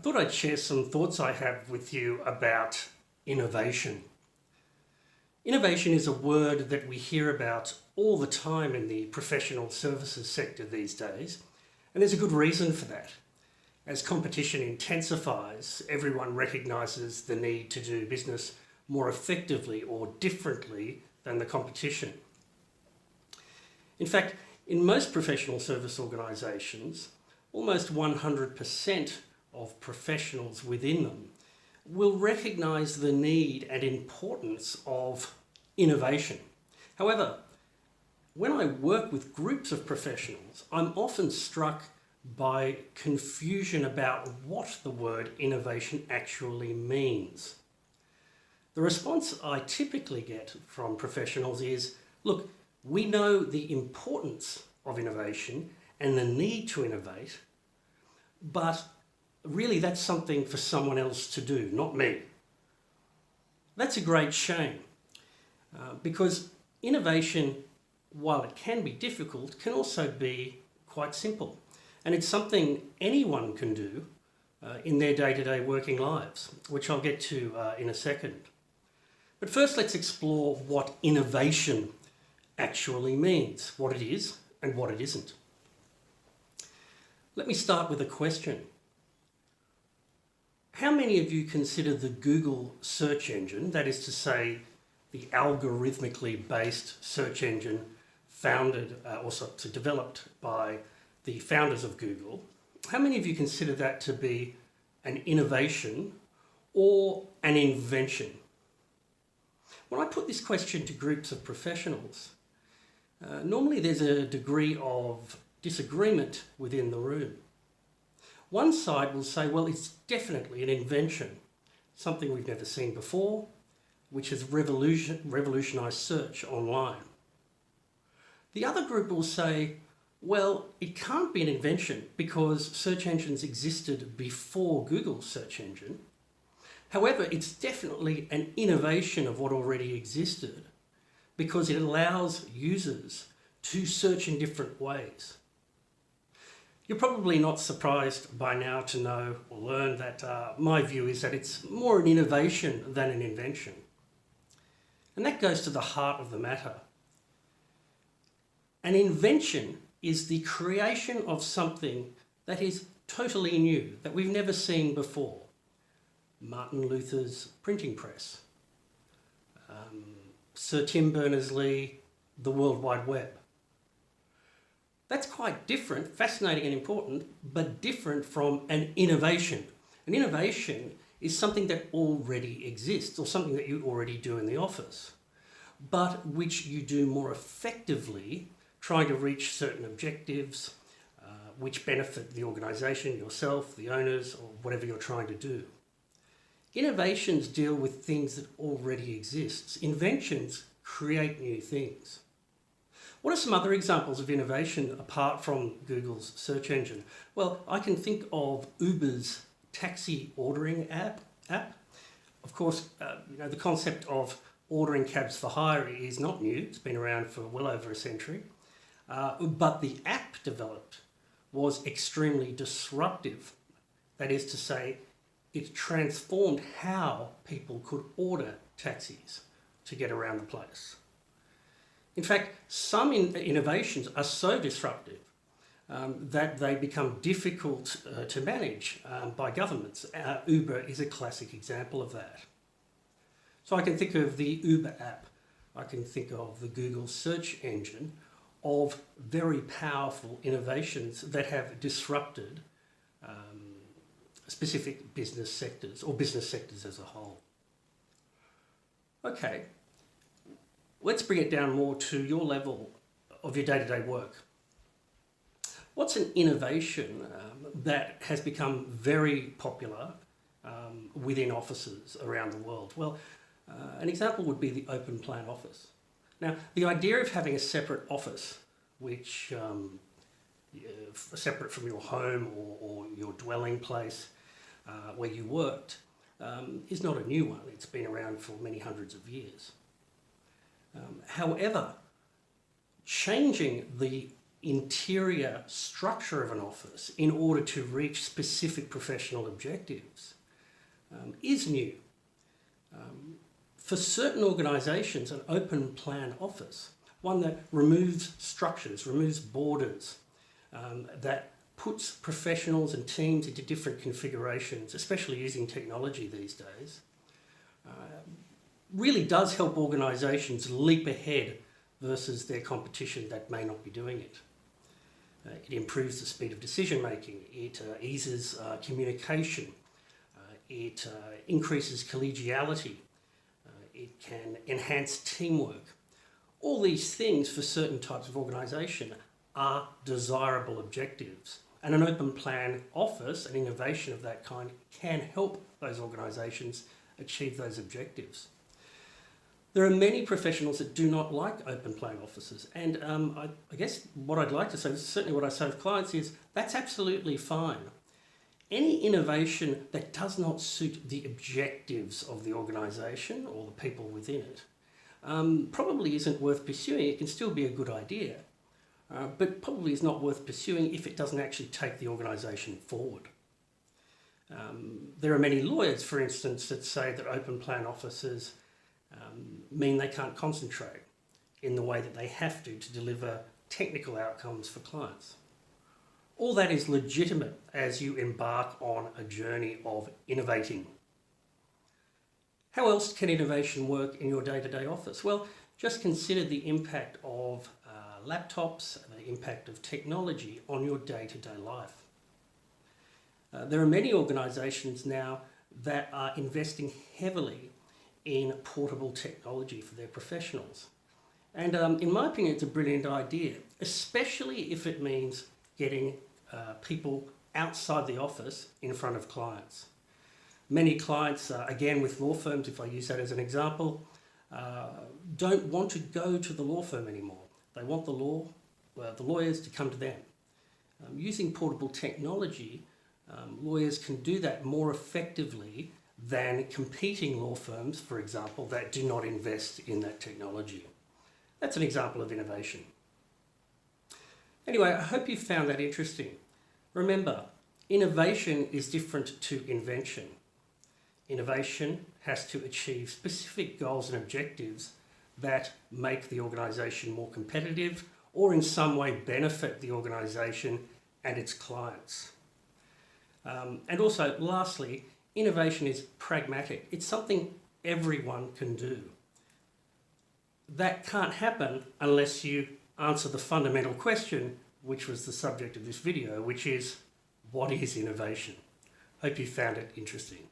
thought I'd share some thoughts I have with you about innovation. Innovation is a word that we hear about all the time in the professional services sector these days, and there's a good reason for that. As competition intensifies, everyone recognises the need to do business more effectively or differently than the competition. In fact, in most professional service organisations, almost 100% of professionals within them will recognise the need and importance of innovation. However, when I work with groups of professionals, I'm often struck by confusion about what the word innovation actually means. The response I typically get from professionals is, look, we know the importance of innovation and the need to innovate, but really that's something for someone else to do, not me. That's a great shame because innovation, while it can be difficult, can also be quite simple. And it's something anyone can do in their day-to-day working lives, which I'll get to in a second. But first, let's explore what innovation actually means, what it is and what it isn't. Let me start with a question. How many of you consider the Google search engine, that is to say, the algorithmically based search engine founded, also developed by the founders of Google, how many of you consider that to be an innovation or an invention? When I put this question to groups of professionals, normally there's a degree of disagreement within the room. One side will say, well, it's definitely an invention, something we've never seen before, which has revolutionised search online. The other group will say, well, it can't be an invention because search engines existed before Google's search engine. However, it's definitely an innovation of what already existed because it allows users to search in different ways. You're probably not surprised by now to know or learn that my view is that it's more an innovation than an invention. And that goes to the heart of the matter. An invention is the creation of something that is totally new, that we've never seen before. Martin Luther's printing press, Sir Tim Berners-Lee, the World Wide Web. That's quite different, fascinating and important, but different from an innovation. An innovation is something that already exists or something that you already do in the office, but which you do more effectively, trying to reach certain objectives which benefit the organisation, yourself, the owners, or whatever you're trying to do. Innovations deal with things that already exist. Inventions create new things. What are some other examples of innovation apart from Google's search engine? Well, I can think of Uber's taxi ordering app. Of course, the concept of ordering cabs for hire is not new. It's been around for well over a century. But the app developed was extremely disruptive. That is to say, it transformed how people could order taxis to get around the place. In fact, some innovations are so disruptive that they become difficult to manage by governments. Uber is a classic example of that. So I can think of the Uber app, I can think of the Google search engine, of very powerful innovations that have disrupted specific business sectors or business sectors as a whole. Okay, let's bring it down more to your level of your day-to-day work. What's an innovation that has become very popular within offices around the world? Well, an example would be the open plan office. Now, the idea of having a separate office, which separate from your home or your dwelling place where you worked, is not a new one. It's been around for many hundreds of years. However, changing the interior structure of an office in order to reach specific professional objectives is new. For certain organisations, an open plan office, one that removes structures, removes borders, that puts professionals and teams into different configurations, especially using technology these days, really does help organisations leap ahead versus their competition that may not be doing it. It improves the speed of decision making, it eases communication, it increases collegiality, it can enhance teamwork. All these things for certain types of organisation are desirable objectives, and an open plan office, an innovation of that kind, can help those organisations achieve those objectives. There are many professionals that do not like open plan offices, and I guess what I'd like to say, certainly what I say with clients, is that's absolutely fine. Any innovation that does not suit the objectives of the organisation or the people within it probably isn't worth pursuing. It can still be a good idea, but probably is not worth pursuing if it doesn't actually take the organisation forward. There are many lawyers, for instance, that say that open plan offices mean they can't concentrate in the way that they have to deliver technical outcomes for clients. All that is legitimate as you embark on a journey of innovating. How else can innovation work in your day-to-day office? Well, just consider the impact of laptops, the impact of technology on your day-to-day life. There are many organisations now that are investing heavily in portable technology for their professionals. And in my opinion, it's a brilliant idea, especially if it means getting people outside the office in front of clients. Many clients, again with law firms, if I use that as an example, don't want to go to the law firm anymore. They want the lawyers to come to them. Using portable technology, lawyers can do that more effectively than competing law firms, for example, that do not invest in that technology. That's an example of innovation. Anyway, I hope you found that interesting. Remember, innovation is different to invention. Innovation has to achieve specific goals and objectives that make the organisation more competitive or in some way benefit the organisation and its clients. And also, lastly, innovation is pragmatic. It's something everyone can do. That can't happen unless you answer the fundamental question, which was the subject of this video, which is, what is innovation? Hope you found it interesting.